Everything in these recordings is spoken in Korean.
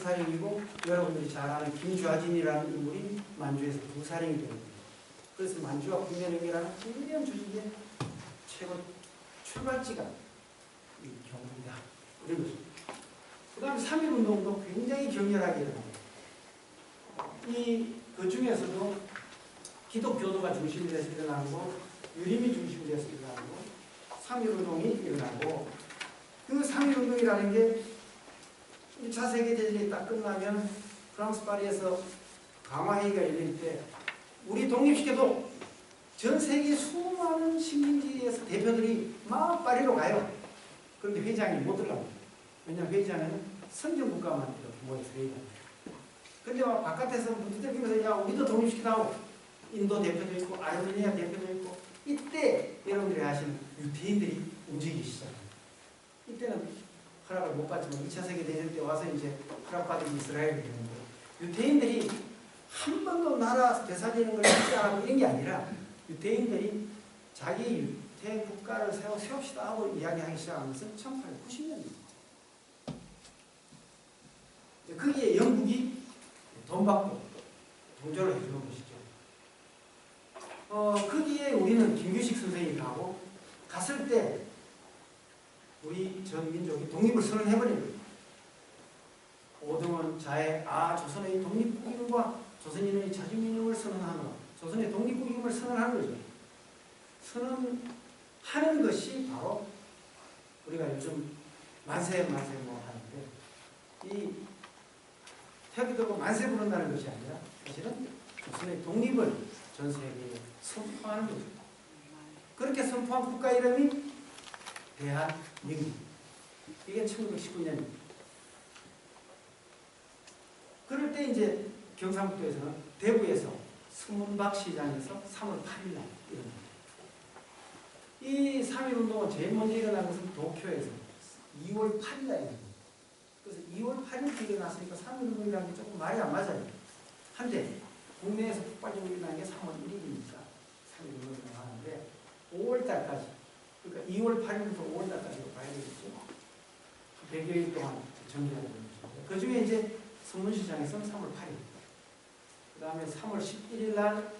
부사령이고 여러분들이 잘 아는 김좌진이라는 인물이 만주에서 부사령이 되는 거예요. 그래서 만주와 국내령이라는 중요한 조직의 최고 출발지가 이 경북이다. 이런 거죠. 그 다음에 3.1운동도 굉장히 격렬하게 일어납니다. 그 중에서도 기독교도가 중심이 돼서 일어나고 유림이 중심이 돼서 일어나고 3.1운동이 일어나고 그 3.1운동이라는 게 2차 세계대전이 딱 끝나면 프랑스 파리에서 강화회의가 열릴 때 우리 독립시켜도 전 세계 수많은 식민지에서 대표들이 막 파리로 가요. 그런데 회장이 못 들어갑니다. 왜냐하면 회장은 선진국가만 이렇게 모여서 회의가 합니다. 근데 막 바깥에서 두들기면서 야 우리도 독립시키라고 인도 대표도 있고 아르메니아 대표도 있고 이때 여러분들이 아시는 유태인들이 움직이기 시작합니다. 이때는 허락을 못 받지만 2차 세계대전 때 와서 이제 허락받은 이스라엘이 되는 거예요. 유태인들이 한 번도 나라 되살리는 걸 하지 않고 이런 게 아니라 유태인들이 자기 유태 국가를 세웁시다 하고 이야기하기 시작하면서 1890년입니다. 거기에 영국이 돈 받고 동조를 해주는 것이죠. 거기에 우리는 김규식 선생님이 가고 갔을 때 우리 전 민족이 독립을 선언해버린 거예요. 오등원, 자해, 조선의 독립국임과 조선인의 자주민족을 선언하는 조선의 독립국임을 선언하는 거죠. 선언하는 것이 바로 우리가 요즘 만세 뭐 하는데 이 태극기도 만세 부른다는 것이 아니라 사실은 조선의 독립을 전 세계에 선포하는 거죠. 그렇게 선포한 국가 이름이 대한민국. 이게 1919년입니다. 그럴 때 이제 경상북도에서는 대구에서 서문박 시장에서 3월 8일 날 일어납니다. 이 3.1운동은 제일 먼저 일어난 것은 도쿄에서 2월 8일 날 일어납니다. 그래서 2월 8일 일어났으니까 3.1운동이라는 게 조금 말이 안 맞아요. 한데 국내에서 폭발적으로 일어난 게 3월 1일이니까 3.1운동을 하는데 5월 달까지 그러니까 2월 8일부터 5월 달까지 봐야 되겠죠. 100여일 동안 전개가 되는 거죠. 그 중에 이제 서문시장에서는 3월 8일 그 다음에 3월 11일 날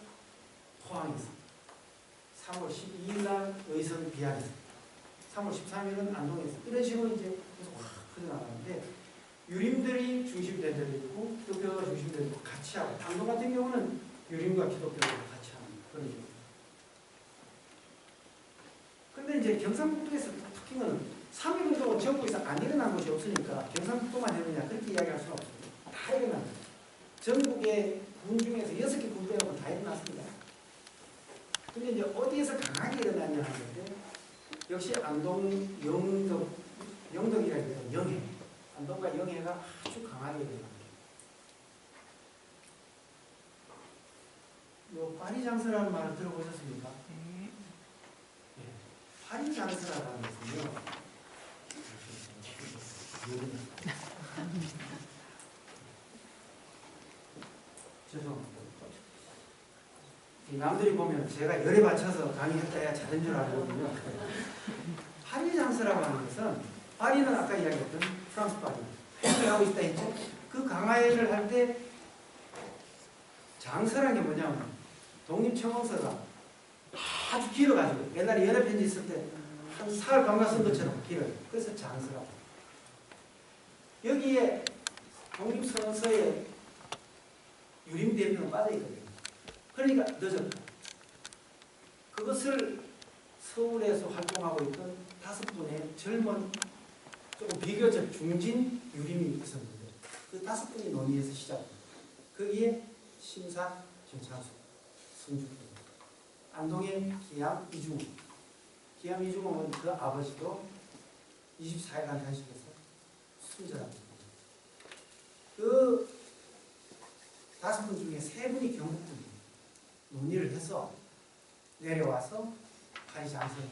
포항에서 3월 12일 날 의성 비안에서 3월 13일은 안동에서 이런 식으로 이제 계속 확 퍼져나가는데 유림들이 중심된 데도 있고 기독교가 중심된 데도 있고 같이 하고 안동 같은 경우는 유림과 기독교가 같이 하는 그런 식으로. 근데 이제 경상북도에서 특히 는 3.1운동은 전국에서 안 일어난 곳이 없으니까 경상북도만 일어나냐 그렇게 이야기할 수는 없습니다. 다 일어납니다. 전국의 군 중에서 6개 군 빼고는 다 일어났습니다. 근데 이제 어디에서 강하게 일어났냐 하는데 역시 안동 영덕이라기보다 영해. 안동과 영해가 아주 강하게 일어납니다. 요 파리장서라는 말을 들어보셨습니까? 네. 파리장서라는 것은요. 죄송합니다. 남들이 보면 제가 열에 받쳐서 강의했다 해야 잘한 줄 알거든요. 파리장서라고 하는 것은 파리는 아까 이야기했던 프랑스 파리 회의를 하고 있다 했죠. 그 강화회의를 할 때 장서라는 게 뭐냐면 독립청원서가 아주 길어가지고 옛날에 연애편지 있을 때 한 사흘 감가 쓴 것처럼 길어요. 그래서 장서라고. 여기에 독립선언서에 유림 대표는 빠져있거든요. 그러니까 늦었다. 그것을 서울에서 활동하고 있던 5분의 젊은 조금 비교적 중진 유림이 있었는데 그 5분이 논의해서 시작합니다. 거기에 심사, 정창수, 성주도, 안동의 기암 이중호. 기암 이중호는 그 아버지도 24일간 단식해서 순절합니다. 그 5분 중에 3분이 경북분이에요. 논의를 해서 내려와서 파리 장소에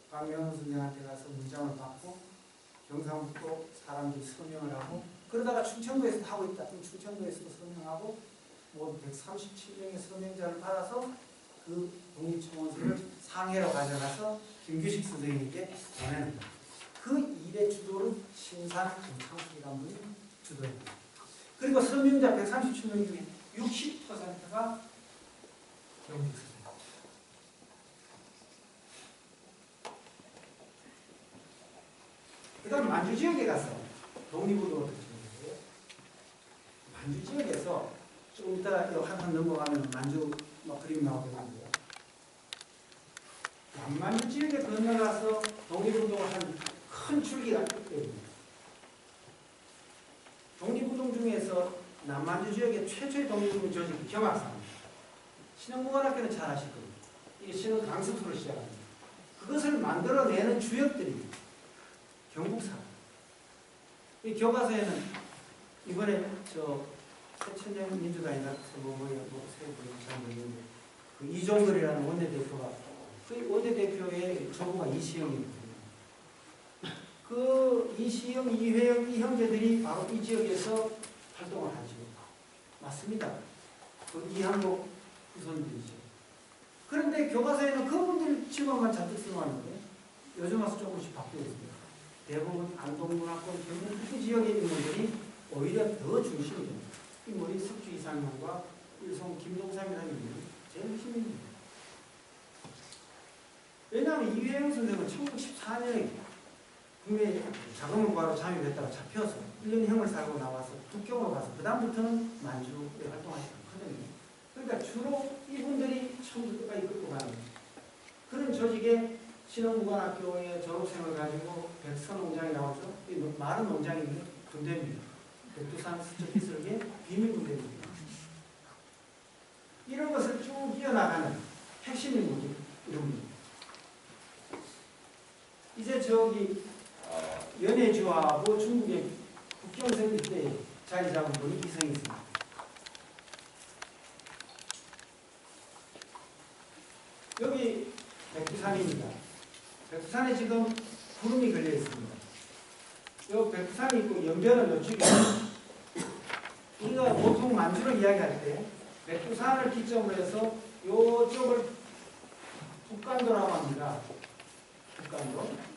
박면우 선생한테 가서 문장을 받고 경상북도 사람들이 서명을 하고 그러다가 충청도에서도 하고 있다. 그럼 충청도에서도 서명하고 모두 137명의 서명자를 받아서 그 독립청원서를 상해로 가져가서 김규식 선생님께 보내는 거예요. 그 일의 주도를 신산 김창숙이라는 분이 그리고 서명자 137명 중에 60%가 영국 사람. 그 다음 만주 지역에 가서 독립운동을 펼치는데요. 만주 지역에서 좀 이따 한판 넘어가면 만주 막 그림 나오게 되는데요. 남만주 지역에 건너가서 독립운동을 한 큰 줄기가 있거든요. 독립운동 중에서 남만주 지역의 최초의 독립운동 조직 경학사입니다. 신흥무관학교는 잘 아실 겁니다. 이게 신흥 강습소를 시작합니다. 그것을 만들어내는 주역들이 경북사. 이 교과서에는 이번에 새천년 민주당이나 잘 모르겠는데 그 이종걸이라는 원내대표가 그 원내대표의 조부가 이시영이거든요. 그 이시영, 이회영, 이 형제들이 바로 이 지역에서 활동을 하죠. 맞습니다. 그 이항복 후손들이죠. 그런데 교과서에는 그분들 직원만 잔뜩 써놨는데 요즘 와서 조금씩 바뀌고 있습니다. 대부분 안동문화권, 경북 그 지역의 인물들이 오히려 더 중심이 됩니다. 인물이 석주 이상형과 일송 김동삼이라는 인물이 제일 핵심입니다. 왜냐하면 이회영 선생은 1914년에 국내 자금을 구하러 잠입했다가 잡혀서 1년형을 살고 나와서 북경으로 가서 그 다음부터는 만주에 활동하지 않거든요. 그러니까 주로 이분들이 처음부터 끝까지 끌고 가는 그런 조직에 신흥무관학교의 졸업생을 가지고 백서농장이 나오죠. 이 마른 농장이 군대입니다. 백두산 수첩기술계 비밀군대입니다. 이런 것을 쭉 이어나가는 핵심 인물이 이럽니다. 이제 연해주하고 중국의 국경선 일대에 자리 잡은 분이 이성이 있습니다. 여기 백두산입니다. 백두산에 지금 구름이 걸려 있습니다. 요 백두산이 있고 연변은 이쪽에 우리가 보통 만주를 이야기할 때 백두산을 기점으로 해서 이쪽을 북간도라고 합니다. 북간도.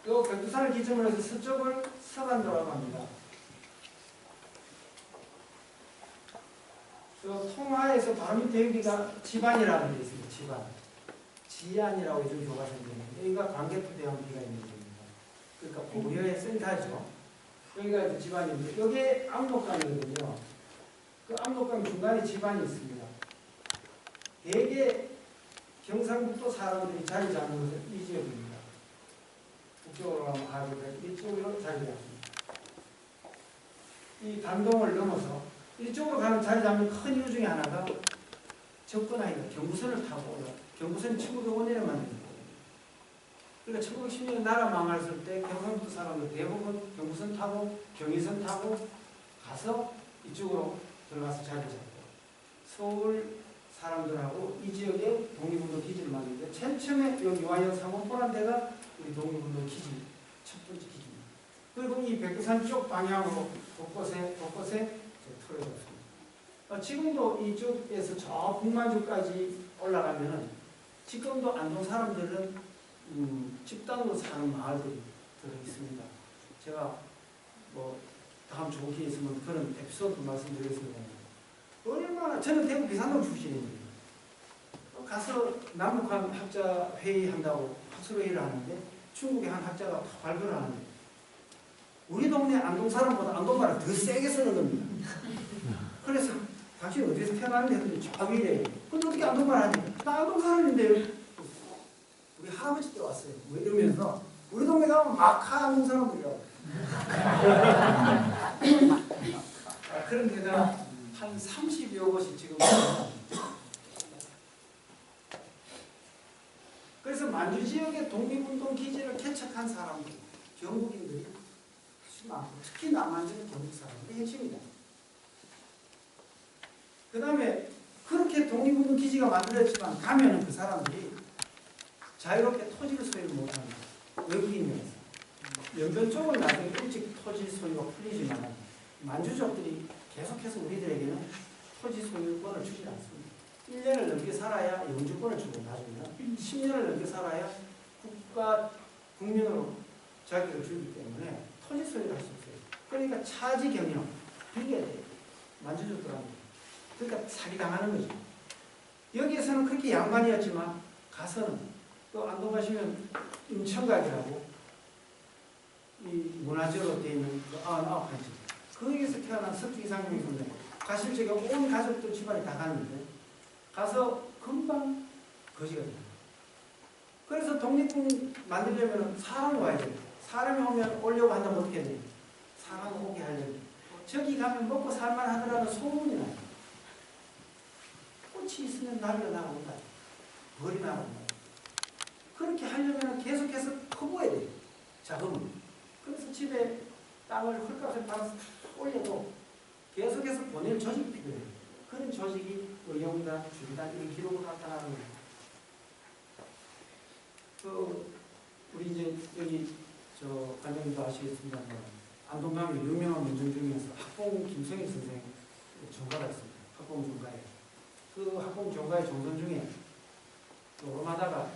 요 백두산을 기점으로 해서 서쪽을 서간도라고 합니다. 저 통화에서 바로 밑에 여기가 지반이라는 데 있습니다. 지반. 지안이라고 요즘 교과서에 있는데 여기가 광개토대왕비가 있는 데입니다. 그러니까 고려의 센터죠. 여기가 이제 지반인데 여기에 압록강이거든요. 그 압록강 중간에 지반이 있습니다. 대개 경상북도 사람들이 자리 잡는 것은 이 지역입니다. 북쪽으로 가면 하루에 이쪽으로 자리 잡습니다. 이 단동을 넘어서 이쪽으로 가는 자리 잡는 큰 이유 중에 하나가 접근하기가 경부선을 타고 올라. 경부선이 1905년에 만든 거예요. 그러니까 1910년에 나라 망했을 때 경상북도 사람들 대부분 경부선 타고 경의선 타고 가서 이쪽으로 들어가서 자리 잡고 서울 사람들하고 이 지역에 독립운동 기지를 만드는데 제일 처음에 여기 와요 상원포란 데가 우리 독립운동 기지 첫 번째 기지입니다. 그리고 이 백두산 쪽 방향으로 곳곳에 틀어졌습니다. 지금도 이쪽에서 저 북만주까지 올라가면은 지금도 안동 사람들은 집단으로 사는 마을들이 들어 있습니다. 제가 뭐 다음 좋은 기회 있으면 그런 에피소드 말씀드리겠습니다. 얼마나 저는 대구 비산동 출신입니다. 가서 남북한 학자 회의한다고 학술회의를 하는데 중국의 한 학자가 발표를 하는데 우리 동네 안동 사람보다 안동말을 더 세게 쓰는 겁니다. 그래서 당신 어디서 태어났는데 했더니 좌위래. 근데 어떻게 안동말 하니? 나 안동 사람인데요. 우리 할아버지 때 왔어요. 뭐 이러면서 우리 동네 가면 막하 안동 사람들이라고. 그런 데가 한 30여 곳이 지금 그래서 만주 지역의 독립운동 기지를 개척한 사람들, 경북인들이 많고 특히 남만주는 경북 사람들이 핵심이다. 그 다음에 그렇게 독립운동 기지가 만들어졌지만 가면은 그 사람들이 자유롭게 토지를 소유를 못합니다. 외국인이어서. 연변 쪽은 나중에 일찍 토지 소유가 풀리지만 만주족들이 계속해서 우리들에게는 토지 소유권을 주지 않습니다. 1년을 넘게 살아야 영주권을 주고 나중에는 10년을 넘게 살아야 국민으로 자격을 주기 때문에 토지 소유를 할 수 없어요. 그러니까 차지 경영, 빙계돼요. 만져줬더라는 거예요. 그러니까 사기당하는 거죠. 여기에서는 그렇게 양반이었지만 가서는 또 안동 가시면 인천각이라고 이 문화재로 되어 있는 그 99가지 거기에서 태어난 석주 이상용이 선생 가실 적에 온 가족들 집안이 다 갔는데 가서 금방 거지가 돼요. 그래서 독립군 만들려면 사람이 와야 돼요. 사람이 오면 오려고 한다면 어떻게 돼요? 사람 오게 하려면 저기 가면 먹고 살만 하더라도 소문이 나요. 꽃이 있으면 나비가 나온다. 벌이 나온다. 그렇게 하려면 계속해서 커보야 돼요. 자금을. 그래서 집에 땅을 헐값에 팔아서 올려도 계속해서 보낼 조직이 필요해요. 그런 조직이 의용단, 주기단 이런 기록으로 나타나는 거예요. 우리 이제 여기 관장님도 아시겠습니다만 안동강의 유명한 문중 중에서 학봉 김성희 선생 종가가 있습니다. 학봉 종가에 그 학봉 종가의 종선 중에 노름하다가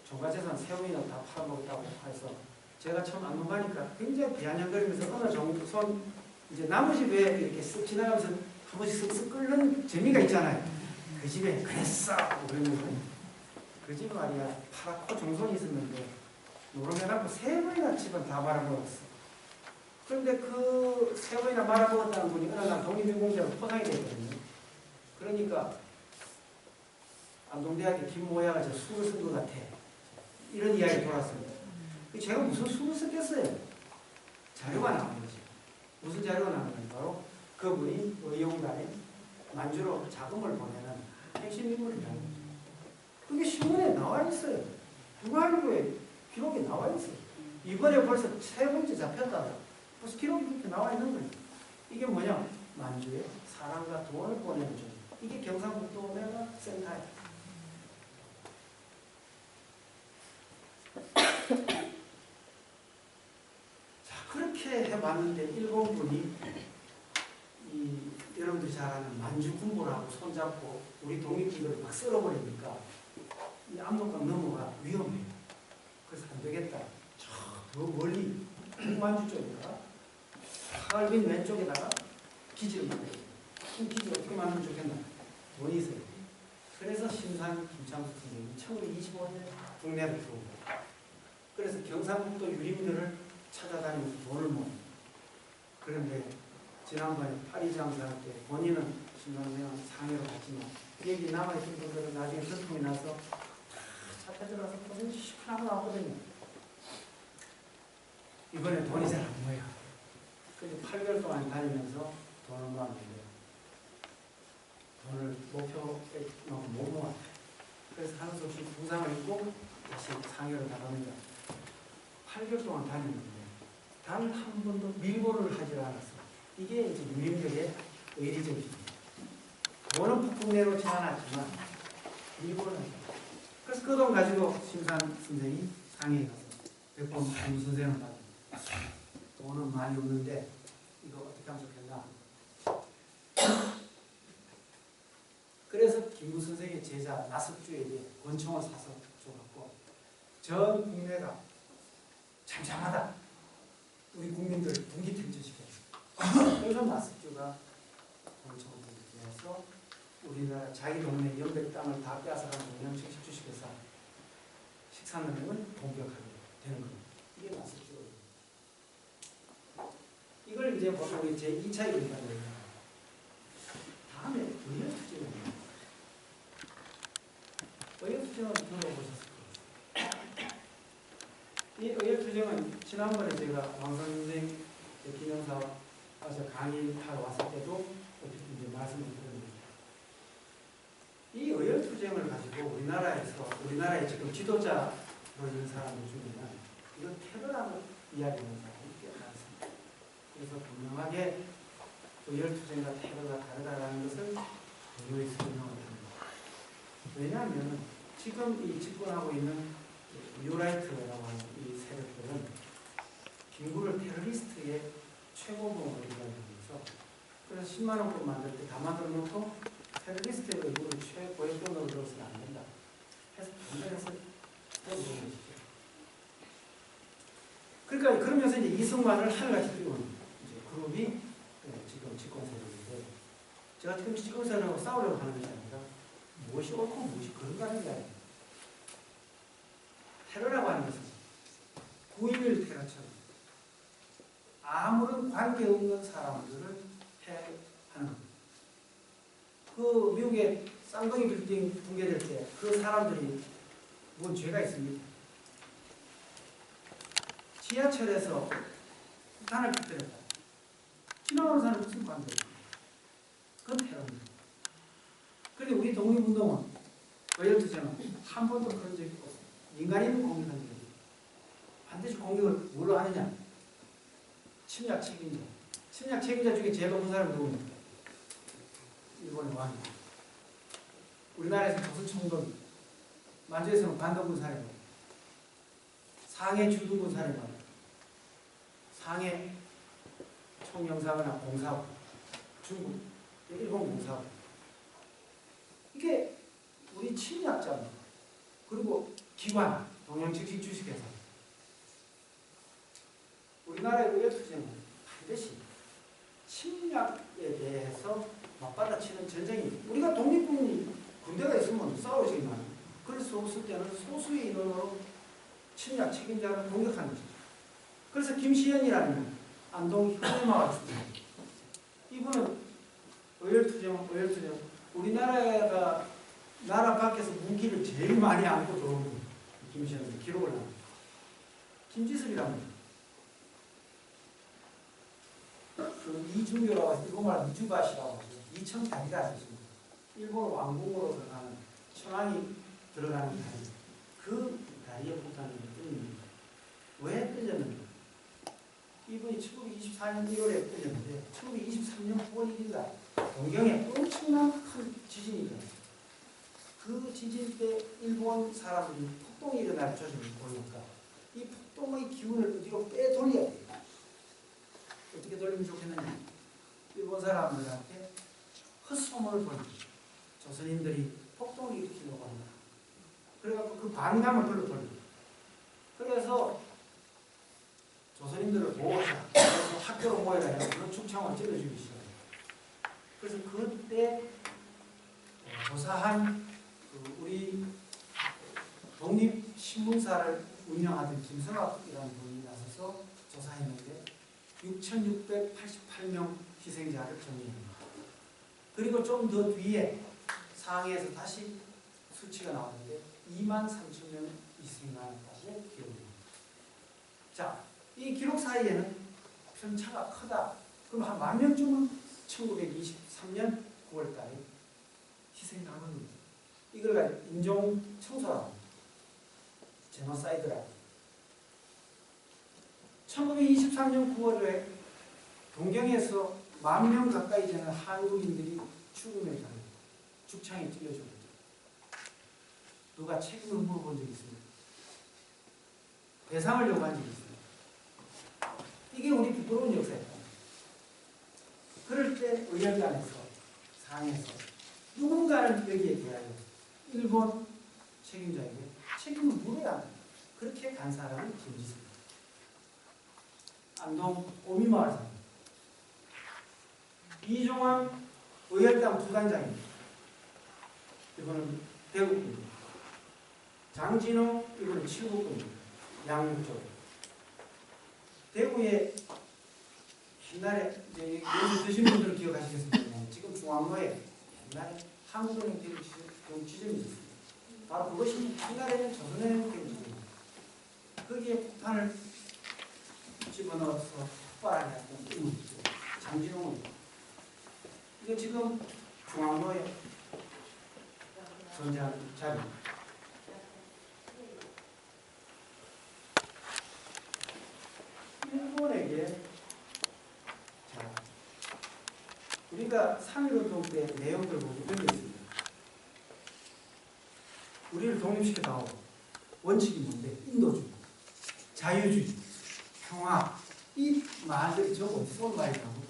종가재산 세원이나 다 팔아먹었다고 해서 제가 처음 안동 가니까 굉장히 비아냥거리면서 어느 정도 이제 나무 집에 이렇게 쓱 지나가면서 한 번씩 쓱쓱 끓는 재미가 있잖아요. 그 집에 그랬어 그러면서 그 집 말이야 파랗고 정선이 있었는데 노름해갖고 3번이나 집은 다 말아먹었어. 그런데 그 3번이나 말아먹었다는 분이 어느 날 독립인공제로 포상이 됐거든요. 그러니까 안동대학의 김모야가 저 수를 쓴 것 같아. 이런 이야기 돌았습니다. 제가 무슨 수를 썼겠어요? 자료가 나온 거죠. 무슨 자료가 나온 거예요? 바로 그분이 의용단에 만주로 자금을 보내는 핵심 인물이라는 거죠. 그게 신문에 나와 있어요. 누가 알고에 기록이 나와 있어요. 이번에 벌써 3번째 잡혔다. 벌써 기록이 그렇게 나와 있는 거예요. 이게 뭐냐? 만주에 사람과 돈을 보내는 중. 이게 경상북도 내가 센터예요. 자, 그렇게 해봤는데 일본군이 여러분들이 잘 아는 만주 군부라고 손잡고 우리 독립기를 막 썰어버리니까 이 압록강 넘어가 위험해요. 그래서 안 되겠다. 저 멀리 북만주 쪽에다가 하얼빈 왼쪽에다가 기지를 만들어요. 그 기지 어떻게 만들면 좋겠나? 돈이 있어요. 그래서 심산 김창수 선생님이 1925년에 국내를 들어온 거예요. 그래서 경상북도 유림들을 찾아다니면서 돈을 모아요. 그런데 지난번에 파리 장사할 때 본인은 심상면 상해로 갔지만 여기 남아있던 분들은 나중에 전통이 나서 잡혀 들어가서 고생이 시원하고 나왔거든요. 이번에 돈이 잘 안 모여. 그래서 8개월 동안 다니면서 돈을 모았는데 돈을 목표에 못 모았어요. 그래서 하는 수 없이 부상을 입고 다시 상해로 나갑니다. 8개월 동안 다녔는데 단 한 번도 밀고를 하지 않았어요. 이게 이제 유림들의 의리정신입니다. 돈은 북북내로 지나놨지만 밀고를 하지 않았어요. 그래서 그 돈 가지고 심산 선생이 상해에 가서 백범 선생을 받은 돈은 많이 없는데 이거 어떻게 하면 좋겠나. 그래서 김구 선생의 제자 나석주에게 권총을 사서 줘갖고 전 국내가 잠잠하다. 우리 국민들 분기탱천시켰어요. 그래서 나석주가 권총을 해서 우리나라 자기 동네 연백 땅을 다 빼앗아가는 영양식 식주식에서 식산능력을 공격하게 되는 겁니다. 이게 나석주거든요. 이걸 이제 보통 우리 제2차 유린다는 다음에 의열투쟁입니다. 의열투쟁은 들어보셨을 거예요. 이 의열투쟁은 지난번에 제가 왕 선생 기념사업 와서 강의하러 왔을 때도 이제 말씀을 드렸는데 이 의열투쟁을 가지고 우리나라에 지금 지도자로 있는 사람들 중에는 이거 테러라고 이야기하는 사람이 꽤 많습니다. 그래서 분명하게 의열투쟁과 테러가 다르다라는 것을 분명히 설명을 합니다. 왜냐하면 지금 이 집권하고 있는 뉴라이트라고 하는 이 세력들은 김구를 테러리스트의 최고봉으로 이야기하면서 그래서 10만 원권 만들 때 다 만들어 놓고 테러리스트의 의구를 최고의 돈으로 들어서는 안 된다. 해서 반대해서 해보는 것이죠. 그러니까 그러면서 이제 이승만을 하늘같이 띄우는 그룹이 지금 집권 세력인데 제가 지금 시공사람하고 싸우려고 하는 것이 아니라 무엇이 옳고 무엇이 그른가 하는 게 아니에요. 테러라고 하는 것은 9.11 테러처럼 아무런 관계없는 사람들을 해하는 겁니다. 그 미국의 쌍둥이 빌딩 붕괴될 때 그 사람들이 뭔 죄가 있습니까? 지하철에서 폭탄을 터뜨렸다. 지나가는 사람 무슨 관계예요? 그건 테러입니다. 그런데 우리 독립운동은 의열투쟁은 한 번도 그런 적이 없습니다. 민간인은 공격한 적이 없습니다. 반드시 공격을 뭘로 하느냐? 침략 책임자. 침략 책임자 중에 제일 높은 사람이 누굽니까? 일본의 왕입니다. 우리나라에서 조선총독이, 만주에서는 관동군 사령관, 상해 주둔군 사령관, 상해 총영사관이나 공사부, 중국, 일본 공사부. 이게 우리 침략자입니다. 그리고 기관, 동양측식 주식회사. 우리나라의 의열투쟁은 반드시 침략에 대해서 맞받아치는 전쟁입니다. 우리가 독립군이 군대가 있으면 싸우지만 그럴 수 없을 때는 소수의 인원으로 침략 책임자를 공격하는 것이죠. 그래서 김시현이라는 안동 현대마을 출신. 이분은 의열투쟁 우리나라가 나라 밖에서 무기를 제일 많이 안고 들어온 분. 김시현이 기록을 합니다. 김지섭이랍니다. 그 이중교라고 해서 일본말 이주밭이라고 하죠. 이청다리가 있습니다. 일본 왕궁으로 들어가는 천왕이 들어가는 다리. 그 다리에 붙다는 뜬입니다. 왜 뜬졌는가? 이분이 1924년 1월에 뜬졌는데 1923년 9월 1일 날 동경에 엄청난 큰 지진이 일어났어요. 그 지진 때 일본 사람들이 폭동이 일어날 조짐을 보이니까 이 폭동의 기운을 어디로 빼돌려야 돼요. 어떻게 돌리면 좋겠느냐? 일본 사람들한테 헛소문을 벌이죠. 조선인들이 폭동을 일으키려고 한다. 그래갖고 그 반감을 별로 돌리죠. 그래서 조선인들을 보호하자. 그래서 학교로 모여라 해서 그런 축창을 찔러주기 시작해요. 그래서 그때 조사한 우리 독립신문사를 운영하던 김성학이라는 분이 나서서 조사했는데 6,688명 희생자를 정리합니다. 그리고 좀 더 뒤에 상해에서 다시 수치가 나오는데 23,000명 희생자까지 기록됩니다. 자, 이 기록 사이에는 편차가 크다. 그럼 한 10,000명쯤은 1923년 9월달에 희생당한 겁니다. 이걸 가지고 인종 청소라고 합니다. 제노사이드라고. 1923년 9월에 동경에서 10,000명 가까이 되는 한국인들이 죽음에 당해 죽창에 찔려 죽었죠. 누가 책임을 물어본 적이 있습니다. 배상을 요구한 적이 있습니다. 이게 우리 부끄러운 역사였다. 그럴 때 의열단에서 상에서 누군가는 여기에 대하여 일본 책임자에게 책임을 물어야 합니다. 그렇게 간 사람은 김지섭입니다. 안동 오미마을 사람. 이종환 의열단 부단장입니다. 이거는 대구입니다. 장진호 이거는 칠곡입니다. 양육 쪽. 대구에 옛날에 이제 연세 드신 분들은 기억하시겠습니다만 지금 중앙로에 옛날에 한국은행 대구 지점이 있었습니다. 바로 그것이 옛날에는 조선은행 대구 지점입니다. 거기에 폭탄을 집어넣어서 폭발하게 했던 인물이죠. 장진홍입니다. 이게 지금 중앙로에 존재하는 자리입니다. 일본에게 자, 우리가 3.1운동 때 내용들 보면 이런 게 있습니다. 우리를 독립시켰다고 원칙이 뭔데? 인도주의, 자유주의, 평화 이 말들이 전부 어디서 온 말이라고?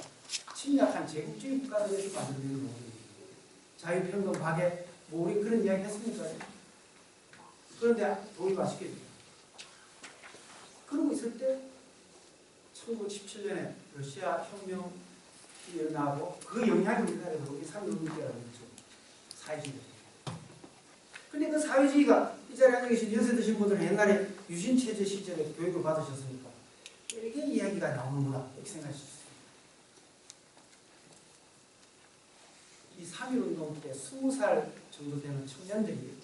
침략한 제국주의 국가들에서 만들어낸 거예요. 자유평등 박애 뭐 우리 그런 이야기 했습니까? 그런데 독일 맛있겠죠. 그러고 있을 때 1917년에 러시아 혁명 일어나고 그 영향이 우리나라에서 우리 3.16이라는 거죠. 사회주의. 근데 그 사회주의가 이 자리에 앉아 계신 연세 드신 분들은 옛날에 유신체제 시절에 교육을 받으셨으니까 이렇게 이야기가 나오는구나 이렇게 생각할 수 있어요. 이 3.1운동 때 20살 정도 되는 청년들이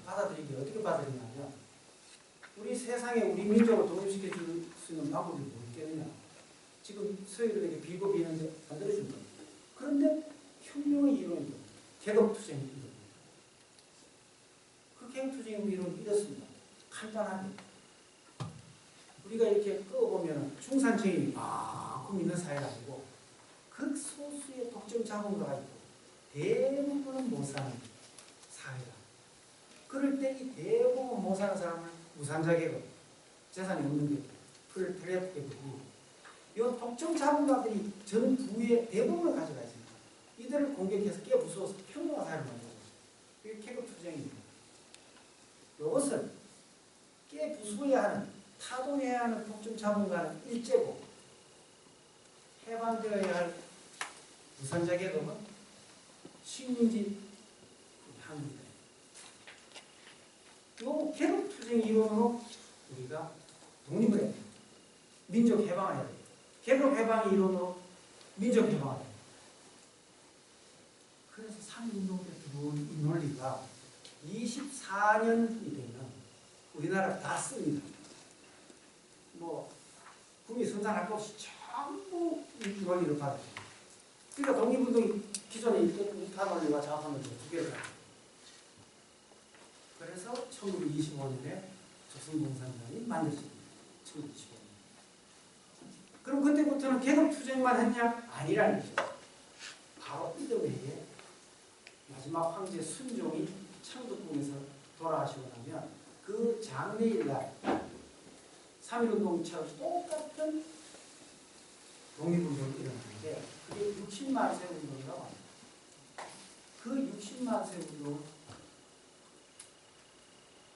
받아들이기 어떻게 받아들이냐면 우리 세상에 우리 민족을 독립시켜 줄 수 있는 방법이 뭐 있겠느냐. 지금 서유럽에게 비고 비는데 만들어준다. 그런데 혁명의 이론이 계급투쟁의 이론. 그 계급투쟁의 이론이 이렇습니다. 간단하게. 우리가 이렇게 꺼보면 중산층이 만큼 있는 사회가 아니고 극소수의 독점 자본가가 있고 대부분은 못 사는 사회다. 그럴 때 이 대부분 못 사는 사람은 무산자 계급, 재산이 없는 계급, 프롤레타리아트 계급이 이 독점 자본가들이 전 부의 대부분을 가져가 있습니다. 이들을 공격해서 깨부수어서 평등한 사회를 만들어요. 이게 계급투쟁입니다. 이것을 깨부수어야 하는, 타도해야 하는 독점 자본가는 일제고 해방되어야 할 무산자 계급은 식민지 한국입니다. 이 계급투쟁 이론으로 우리가 독립을 해야 돼요. 민족 해방을 해야 돼요. 계급 해방의 이론으로 민족 해방을 해야 돼요. 그래서 3.1운동 때 들어온 이 논리가 24년이 되면 우리나라가 다 씁니다. 뭐 국민 성장할 것 없이 전부 이 논리를 받아요. 그러니까 독립운동이 기존에 있던 우파 논리와 좌파 논리가 두 개를 가요. 그래서 1925년에 조선공산당이 만들어집니다. 1925년. 그럼 그때부터는 계급투쟁만 했냐? 아니라는 거죠. 바로 이듬해에 마지막 황제 순종이 창덕궁에서 돌아가시고 나면 그 장래일날 3.1운동처럼 똑같은 독립운동이 일어나는데 그게 60만 세 운동이라고 합니다. 그 60만 세 운동은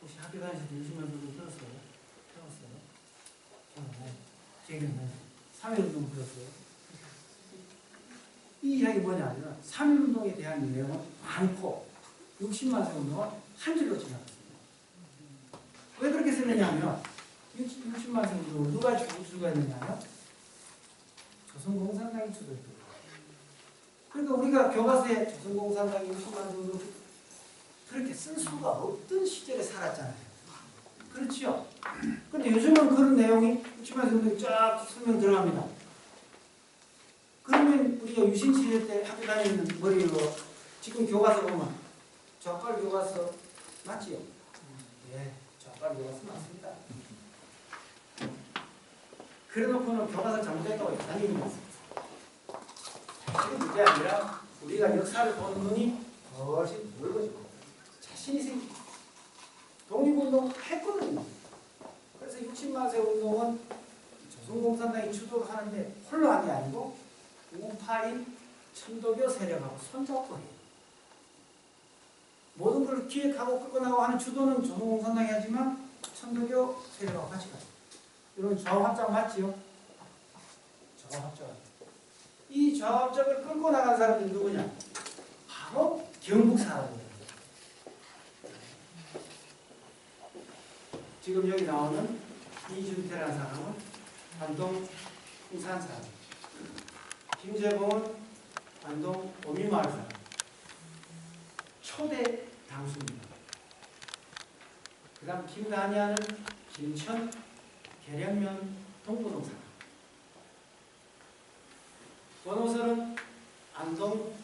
혹시 학교 다니실 때 60만 세 운동 들었어요? 기억나요? 3.1운동 들었어요? 이 이야기 뭐냐면 3.1운동에 대한 내용은 많고 60만 세 운동은 한 줄로 지나갔습니다. 왜 그렇게 쓰느냐면 60만 세 운동을 누가 주도했느냐면 조선공산당이 주도했거든요. 그러니까 우리가 교과서에 조선공산당이 60만 세 운동 그렇게 쓸 수가 없던 시절에 살았잖아요. 그렇죠? 근데 요즘은 그런 내용이 60만 세 운동이 쫙 설명 들어갑니다. 그러면 우리가 유신시대 때 학교 다니는 머리로 지금 교과서 보면 좌빨 교과서 맞지요? 예, 좌빨 교과서 맞습니다. 그래놓고는 교과서 잘못했다고 다니는 거 있습니다. 그게 문제 아니라 우리가 역사를 보는 눈이 훨씬 넓어지고 자신이 생기고 독립운동 했거든요. 그래서 60만 세 운동은 조선공산당이 주도를 하는데 홀로 한 게 아니고 우파인 천도교 세력하고 손잡고 해요. 모든 걸 기획하고 끌고 나가고 하는 주도는 조선공산당이 하지만 천도교 세력하고 같이 가요. 이런 좌우합작 맞지요? 좌우합작. 이 좌우합작을 끌고 나간 사람들이 누구냐? 바로 경북 사람입니다. 지금 여기 나오는 이준태라는 사람은 안동 풍산 사람. 김재봉은 안동 오미마을 사람. 초대 당수입니다. 그 다음 김다니아는 김천 계량면 동부동 사람. 원호설은 안동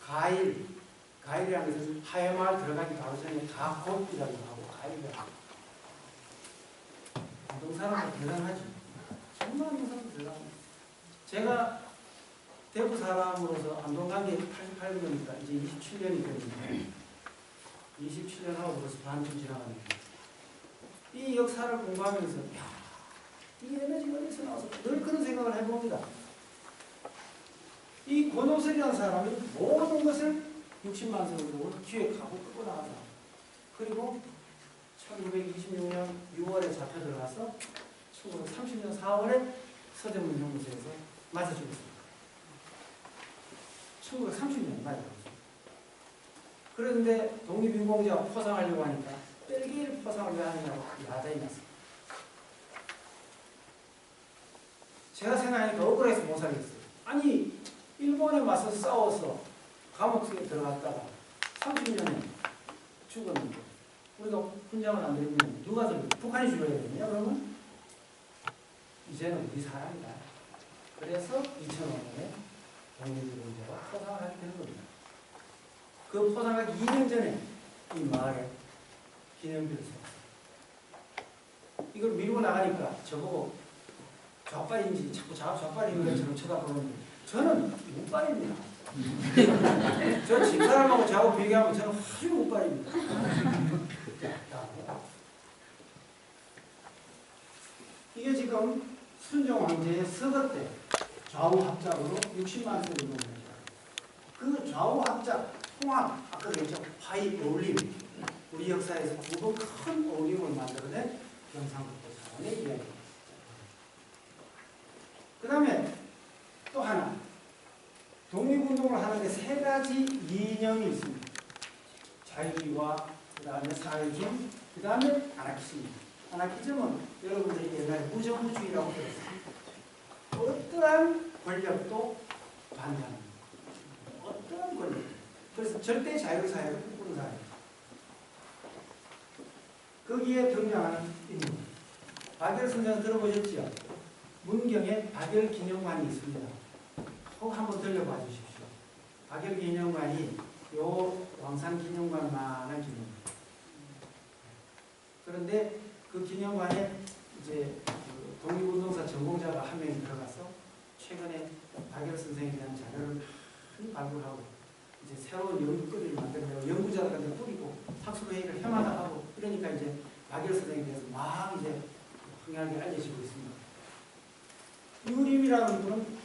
가일이라는 것은 하회마을 들어가기 바로 전에 가곡이라고 하고 가일이라고 하고 안동 사람은 대단하죠. 정말 안동 사람은 대단합니다. 제가 대구 사람으로서 안동 간 게 88년이니까 이제 27년이 됐는데 27년 하고 벌써 반쯤 지나갑니다. 이 역사를 공부하면서 이 에너지가 어디서 나와서 늘 그런 생각을 해봅니다. 이 권오석이라는 사람이 모든 것을 60만 세 운동을 기획하고 끌고 나가다. 그리고 1926년 6월에 잡혀 들어가서 1930년 4월에 서대문 연구소에서 맞아 죽었습니다. 1930년 말이에요. 그런데 독립유공자가 포상하려고 하니까 벨기에를 포상을 왜 하느냐고 야단이 났습니다. 제가 생각하니까 억울해서 못 살겠어요. 아니 일본에 맞서 싸워서 감옥 속에 들어갔다가 30년에 죽었는데 우리가 훈장을 안 드리면 누가 들고 북한이 죽어야 되느냐 그러면? 이제는 우리 사람이다. 그래서 2005년에 독립유공자가 포상을 하게 되는 겁니다. 그 포상하기 2년 전에 이 마을에 기념비를 세웠어요. 이걸 밀고 나가니까 저보고 좌빨인지 자꾸 좌빨인 것처럼 쳐다보는데 저는 우빨입니다. 저 집사람하고 저하고 비교하면 저는 아주 우빨입니다. 이게 지금 순종 황제의 서거 때 좌우 합작으로 60만 세 정도 됩니다. 그 좌우 합작, 통합, 아까 그랬죠? 파이 어울림. 우리 역사에서 두 번 큰 어울림을 만들어낸 경상북도 사원의 이야기입니다. 그 다음에 또 하나. 독립운동을 하는데 세 가지 이념이 있습니다. 자유주의와 그 다음에 사회주의, 그 다음에 아나키즘입니다. 아나키즘은 여러분들이 옛날에 무정부주의라고 들었습니다. 어떠한 권력도 반대합니다. 어떠한 권력. 그래서 절대 자유사회를 꿈꾸는 사회입니다. 거기에 등장하는 인물. 박열 선생 들어보셨지요? 문경에 박열 기념관이 있습니다. 꼭 한번 들려봐 주십시오. 박열 기념관이 요 왕산 기념관만한 기념관. 그런데 그 기념관에 이제 그 독립운동사 전공자가 한 명이 들어가서 최근에 박열 선생에 대한 자료를 발굴하고 이제 새로운 연구거리를 만들려고 연구자들한테 뿌리고 학술회의를 해마다 하고 그러니까 이제 박열 선생에 대해서 막 이제 흥하게 알려지고 있습니다. 유림이라는 분은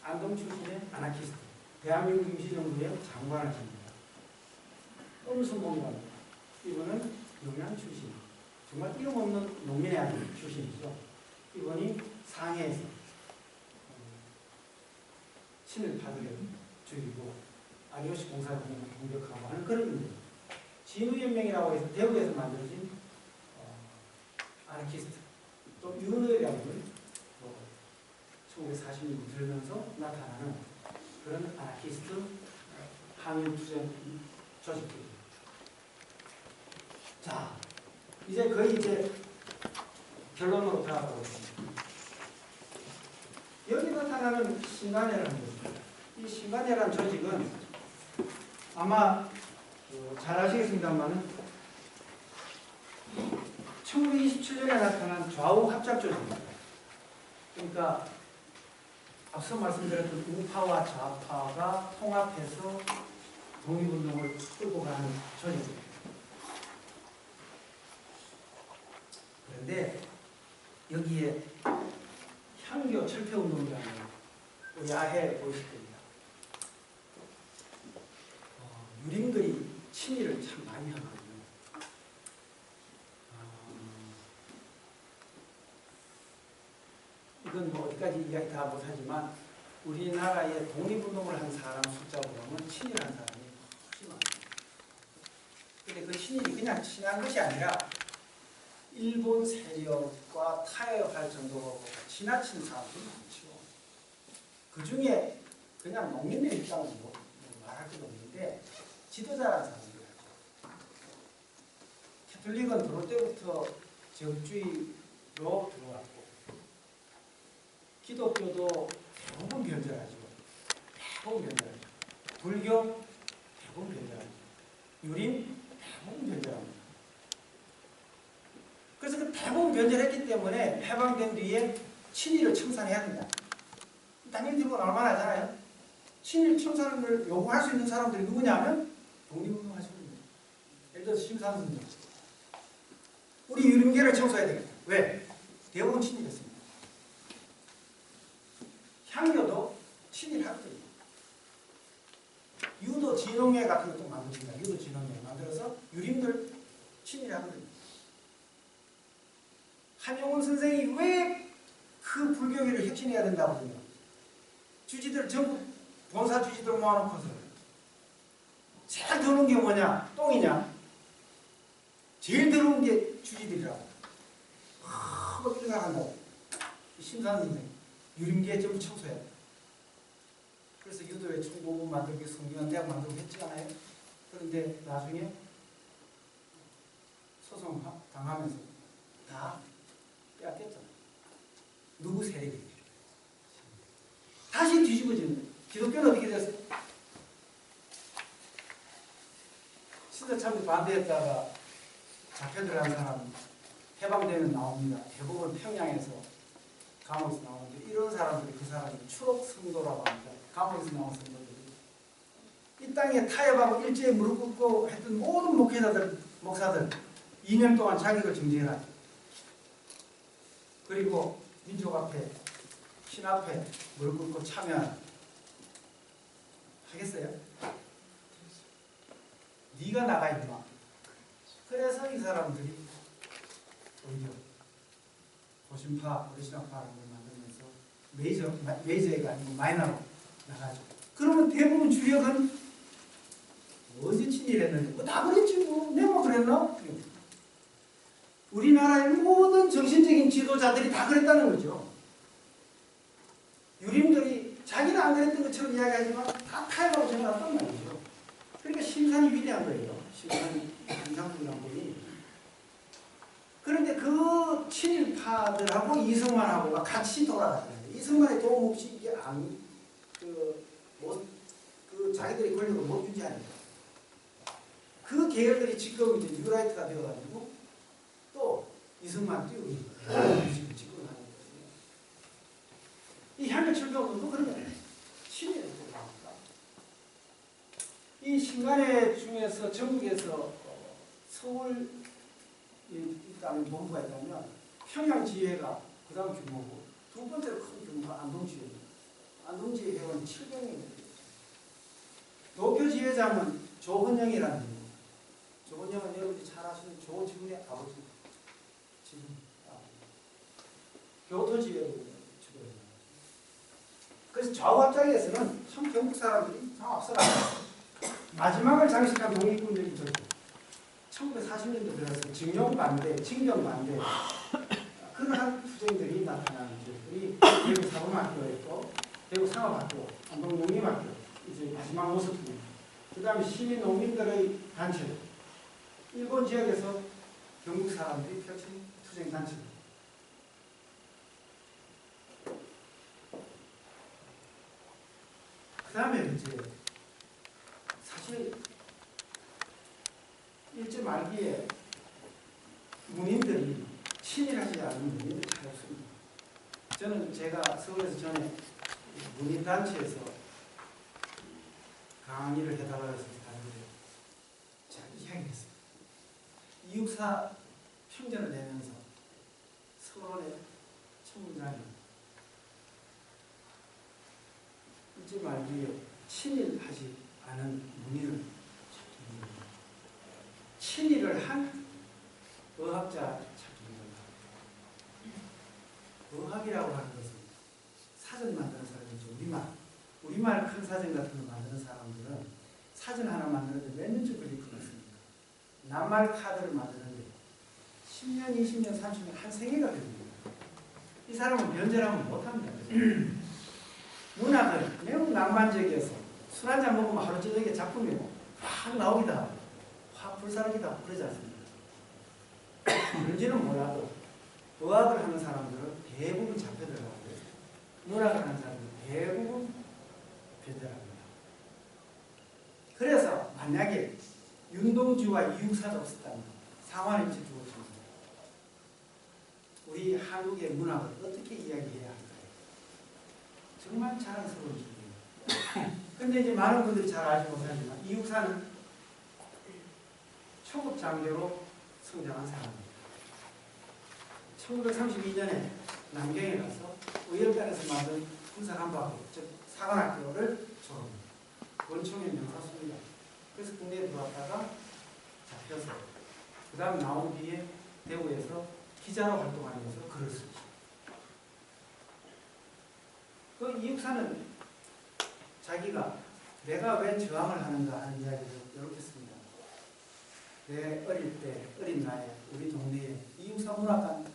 안동 출신의 아나키스트, 대한민국 임시정부의 장관을 지냅니다. 엄순봉이라는 이분은 영양 출신, 정말 이름 없는 농민의 아들 출신이죠. 이분이 상해에서 친일파들을 죽이고 아리오시 공사를 공격하고 하는 그런 인물. 진우연맹이라고 해서 대구에서 만들어진 아나키스트, 또 윤의라고 1940년 들면서 나타나는 그런 아나키스트 항일투쟁 조직들입니다. 자, 이제 거의 이제 결론으로 들어가고 있습니다. 여기 나타나는 신간회라는 것입니다. 이 신간회라는 조직은 아마 잘 아시겠습니다만은 1927년에 나타난 좌우 합작 조직입니다. 그러니까 앞서 말씀드렸던 우파와 좌파가 통합해서 독립운동을 끌고 가는 조직입니다. 그런데 여기에 향교 철폐운동이라는 야해 보이실 겁니다. 유림들이 친일을 참 많이 하거든요. 이건 뭐 어디까지 이야기 다 못하지만 우리나라에 독립운동을 한 사람 숫자로 보면 친일한 사람이 훨씬 많아요. 근데 그 친일이 그냥 친한 것이 아니라 일본 세력과 타협할 정도로 지나친 사람들이 많죠. 그 중에 그냥 농민들 입장은 뭐 말할 것도 없는데 지도자라는 사람들이 있죠. 캐톨릭은 들어올 때부터 제국주의로 들어왔고 기독교도 대부분 변절하죠. 대부분 변절하죠. 불교 대부분 변절하죠. 유림 대부분 변절합니다. 그래서 그 대부분 변절했기 때문에 해방된 뒤에 친일을 청산해야 된다. 당연히 들고 나올 만하잖아요. 친일 청산을 요구할 수 있는 사람들이 누구냐면 독립운동 하시는 분들. 예를 들어서 심상순 우리 유림계를 청소해야 되겠다. 왜? 대부분 친일했습니다. 향교도 친일하거든요. 유도 진흥회 같은 것도 만듭니다. 유도 진흥회 만들어서 유림들 친일하거든요. 한용운 선생이 왜 그 불교계를 혁신해야 된다고 해요? 주지들 전부 농사 주지들 모아놓고서 제일 더러운 게 뭐냐? 똥이냐? 제일 더러운 게 주지들이라고. 막 생각한다고. 심사선생 유림기에 전부 청소해야 돼. 그래서 유도회 총고문 만들기, 성균관대학 만들고 했지 않아요? 그런데 나중에 소송 당하면서 다 빼앗겼잖아요. 누구 세력이 다시 뒤집어지는 거예요. 기독교는 어떻게 됐어요? 신사참배 반대했다가 잡혀들어간 사람 해방되면 나옵니다. 대부분 평양에서 감옥에서 나오는데 이런 사람들이 그 사람이 추록 성도라고 합니다. 감옥에서 나온 성도들이 이 땅에 타협하고 일제에 무릎 꿇고 했던 모든 목회자들, 목사들 2년 동안 자격을 정지해라. 그리고 민족 앞에, 신 앞에 무릎 꿇고 참여하라. 하겠어요? 네가 나가 임마. 그래서 이 사람들이 오히려 고심파, 오리지널파라는 걸 만들면서 메이저가 아니고 마이너로 나가죠. 그러면 대부분 주력은 언제 친일했는데 뭐 다 그랬지 뭐. 내가 그랬나? 우리나라의 모든 정신적인 지도자들이 다 그랬다는 거죠. 유림들이 자기는 안 그랬던 것처럼 이야기하지만 다 타협하고 전화했단 말이죠. 그러니까 심산이 위대한 거예요. 심산이 김상국이라는 분이. 그런데 그 친일파들하고 이승만하고가 같이 돌아가잖아요. 이승만의 도움 없이 이게 자기들이 권력을 못 유지하니까. 그 계열들이 지금 이제 뉴라이트가 되어가지고 또 이승만 띄우기 지금 집권하는 거예요. 이 향일철도도 그런 거예요. 친일을 나옵니다. 이 신간회 중에서 전국에서 서울 일단 본부가 있다면 평양지회가 그 다음 규모고 두 번째로 큰 규모가 안동지회입니다. 안동지회 회원이 700명입니다. 도쿄지회장은 조헌영이라는 분입니다. 조헌영은 여러분들이 잘 아시는 조지훈의 아버지. 지금 교토지회로 주도해요. 그래서 좌우합작에서는 참 경북 사람들이 참 앞서가요. 마지막을 장식한 독립군들이 저죠. 1940년도 들어서 징용 반대, 징병 반대 그러한 투쟁들이 나타나는 우리 대구 사범학교였고 대구 상업학교, 안동 농림학교 이제 마지막 모습입니다. 그 다음에 시민 농민들의 단체들 일본 지역에서 경북 사람들이 펼친 투쟁 단체들 그 다음에 이제 사실 일제 말기에 문인들이 친일하지 않은 문인들이 잘 없습니다. 저는 제가 서울에서 전에 문인단체에서 강의를 해달라고 해서 다니는데 제가 이야기를 했어요. 이육사 평전을 내면서 서론의 첫 문장이 일제 말기에 친일하지 않은 문인을 친일을 한 의학자 찾습니다. 의학이라고 하는 것은 사전 만드는 사람이죠. 우리말 큰 사전 같은 거 만드는 사람들은 사전 하나 만드는데 몇 년째 걸릴 것 같습니다. 낱말 카드를 만드는데 10년, 20년, 30년 한 생애가 됩니다. 이 사람은 변절하면 못합니다. 문학은 매우 낭만적이어서 술 한잔 먹으면 하루 저녁에 작품이 확 나오기도 하고 확 불사르기도 하고 그러지 않습니까? 그런지는 몰라도 의학을 하는 사람들은 대부분 잡혀들어가고요. 문학을 하는 사람들은 대부분 변절합니다. 그래서 만약에 윤동주와 이육사가 없었다면 상황이 이제 주어집니다. 우리 한국의 문학을 어떻게 이야기해야 할까요? 정말 자랑스러운 질문입니다. 근데 이제 많은 분들이 잘 알지 못하지만 이육사는 초급 장교로 성장한 사람입니다. 1932년에 남경에 가서 의열단에서 만든 군사간부학교, 즉 사관학교를 졸업합니다. 원총의 명사수입니다. 그래서 국내에 들어왔다가 잡혀서 그 다음 나온 뒤에 대구에서 기자로 활동하면서 글을 쓰죠. 그 이육사는 자기가 내가 왜 저항을 하는가 하는 이야기를 이렇게 씁니다. 내 어릴 때, 어린 나이에 우리 동네에 이육사 문학관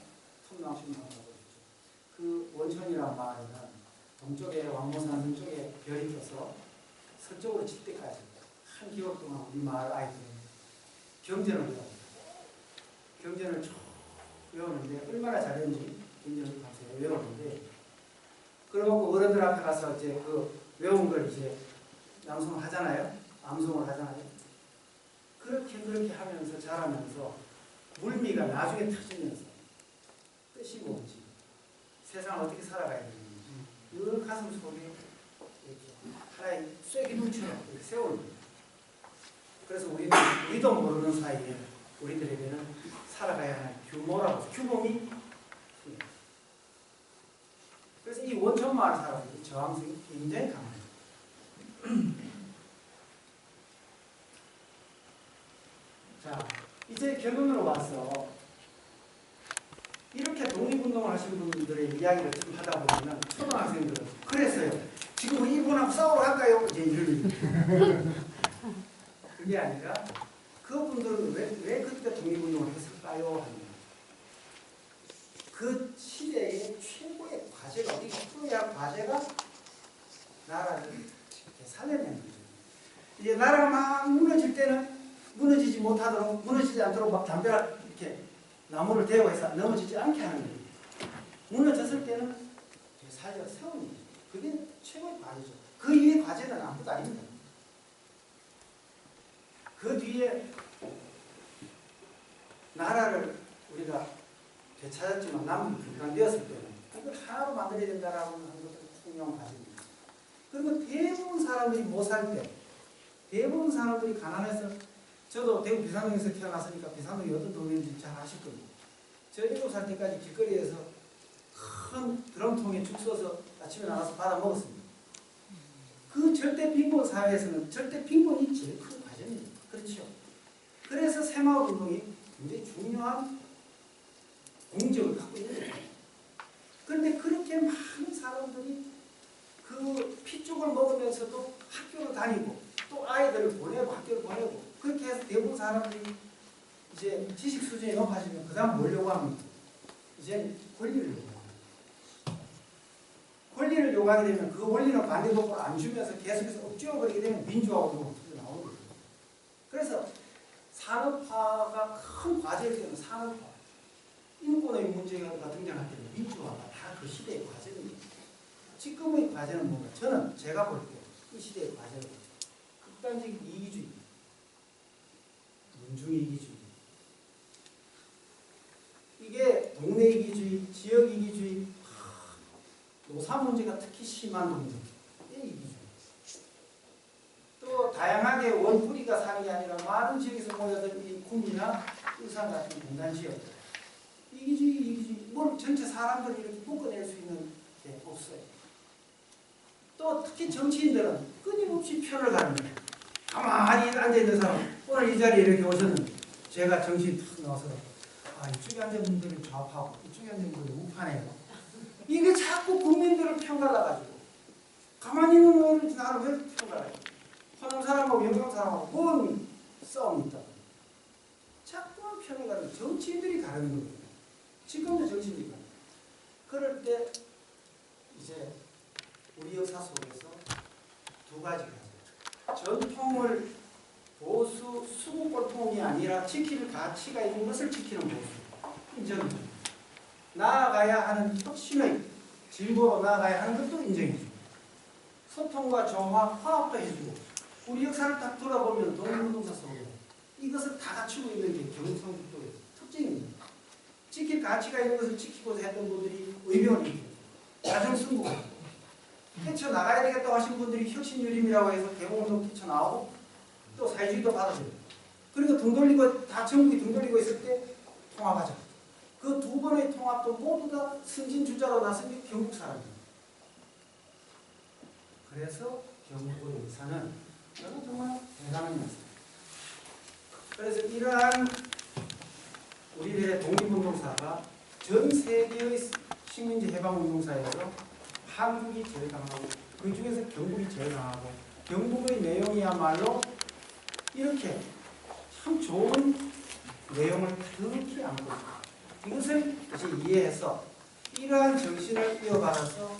톱낭식문학관이 있죠. 그 원천이라는 마을에는 동쪽에 왕모산 쪽에 별이 떠서 서쪽으로 칠 때까지 한 기억 동안 우리 마을 아이들은 경전을 배웁니다. 경전을 쭉 외우는데 얼마나 잘했는지 경전을 가서 외우는데 그러고 어른들 앞에 가서 이제 그 외운 걸 이제 낭송을 하잖아요. 암송을 하잖아요. 그렇게 하면서 자라면서 물미가 나중에 터지면서 뜻이 뭔지 세상을 어떻게 살아가야 되는지 늘 가슴 속에 이렇게 하나의 쐐기물처럼 이렇게 세우는 거예요. 그래서 우리도 모르는 사이에 우리들에게는 살아가야 하는 규모라고 규모이 그래서 이 원천마을 사람들이 저항성이 굉장히 강합니다. 자, 이제 결론으로 와서 이렇게 독립운동을 하신 분들의 이야기를 좀 하다 보면 초등학생들은 그랬어요. 지금 우리 일본하고 싸우러 갈까요? 이제 이런 그게 아니라 그분들은 왜 그때 독립운동을 했을까요? 하는 그 시대의 최고의 과제가 우리 풀어야 과제가 나라를 살려내는 거죠. 이제 나라가 막 무너질 때는 무너지지 못하도록 무너지지 않도록 막 담벼락 이렇게 나무를 대고해서 넘어지지 않게 하는 거예요. 무너졌을 때는 살려 세우는 거죠. 그게 최고의 과제죠. 그 이외의 과제는 아무것도 아닙니다. 그 뒤에 나라를 우리가 되찾았지만 남북이 분단되었을 때는 이걸 하나로 만들어야 된다라고 하는 것은 중요한 과제입니다. 그리고 대부분 사람들이 못 살 때, 대부분 사람들이 가난해서 저도 대구 비산동에서 태어났으니까 비산동이 어떤 동네인지 잘 아실 겁니다. 저 7살 때까지 길거리에서 큰 드럼통에 죽 써서 아침에 나가서 받아 먹었습니다. 그 절대 빈곤 사회에서는 절대 빈곤이 제일 큰 과제입니다. 그렇죠. 그래서 새마을운동이 굉장히 중요한 공적을 갖고 있는 거예요. 그런데 그렇게 많은 사람들이 그 핏죽을 먹으면서도 학교를 다니고 또 아이들을 보내고 학교를 보내고 그렇게 해서 대부분 사람들이 이제 지식 수준이 높아지면 그 다음 뭘 요구합니까? 이제 권리를 요구합니다. 권리를 요구하게 되면 그 권리는 반대복으로 안 주면서 계속해서 억지로버리게 되면 민주화운동으로 나오는 거예요. 그래서 산업화가 큰 과제일 때는 산업화, 인권의 문제가 등장할 때는 민주화가 다 그 시대의 과제입니다. 지금의 과제는 뭔가? 저는 제가 볼 때 그 시대의 과제는 극단적인 이기주의, 민중 이기주의, 이게 동네 이기주의, 지역 이기주의, 노사 문제가 특히 심한 동네, 이 이기주의. 또 다양하게 원뿌리가 사는 게 아니라 많은 지역에서 모여든 이 군이나 의상 같은 공단 지역, 이기주의, 뭘 전체 사람들을 이렇게 묶어낼 수 있는 게 없어요. 또 특히 정치인들은 끊임없이 편을 가는 거예요. 가만히 앉아있는 사람, 오늘 이 자리에 이렇게 오셨는데 제가 정치인 탁 나와서 이쪽에 앉은 분들은 좌파고 이쪽에 앉은 분들은 우파네요. 이게 자꾸 국민들을 편갈라가지고 가만히 있는 놈을 나를 왜 편갈라요? 호남 사람하고 영남 사람하고 뭔 싸움이 있다고. 자꾸만 편을 가는 정치인들이 가르는 거예요. 지금도 정치인들이 가르는 거예요. 그럴 때 이제 우리 역사 속에서 두 가지가 있어요. 전통을 보수, 수국골통이 아니라 지킬 가치가 있는 것을 지키는 보수. 인정입니다. 나아가야 하는 혁신의 진보로 나아가야 하는 것도 인정해주고 소통과 정화, 화합도 해주고 우리 역사를 딱 돌아보면 독립운동사 속에 이것을 다 갖추고 있는 게 경상북도의 특징입니다. 지킬 가치가 있는 것을 지키고자 했던 분들이 의병을 일으키고 야정승부가 헤쳐나가야 되겠다고 하신 분들이 혁신유림이라고 해서 대공운동 뛰쳐나오고 또 사회주의도 받아들여요. 그리고 등 돌리고 다 전국이 등 돌리고 있을 때 통합하자. 그 두 번의 통합도 모두 다 승진주자로 나선 게 경북 사람입니다. 그래서 경북의 역사는 저는 정말 대단한 역사입니다. 그래서 이러한 우리들의 독립운동사가 전 세계의 식민지 해방운동사에서 한국이 제일 강하고 그 중에서 경북이 제일 강하고 경북의 내용이야말로 이렇게 참 좋은 내용을 가득히 안고 있다. 이것을 이제 이해해서 이러한 정신을 이어받아서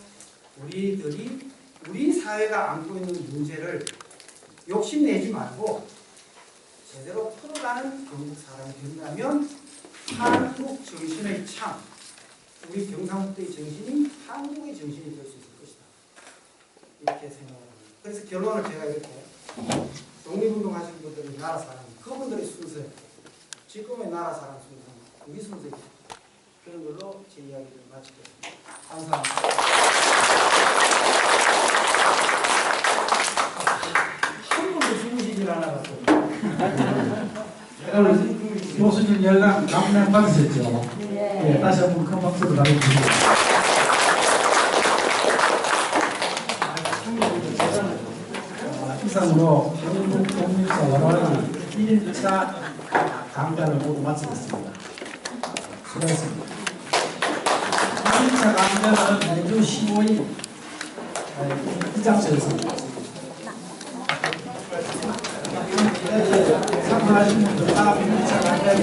우리들이 우리 사회가 안고 있는 문제를 욕심내지 말고 제대로 풀어가는 경북 사람이 된다면 한국 정신의 참, 우리 경상북도의 정신이 한국의 정신이 될 수 있을 것이다. 이렇게 생각합니다. 그래서 결론을 제가 이렇게 독립운동 하신 분들이 나라 사람, 그분들의 순서, 지금의 나라 사람 순서, 우리 순서 그런 걸로 제 이야기를 마치겠습니다. 감사합니다. 한 번도 주무시질 않아가지고. 오늘 교수님 연락 감명 받으셨죠? 네. 다시 한번 큰 박수로 가르쳐주세요. 이상으로 한국 독립사 원화의 1차 강좌를 모두 마치겠습니다. 수고하셨습니다. 2차 강좌는 매주 15일 이 장소에서 참가하신 분들 다 1차 강좌를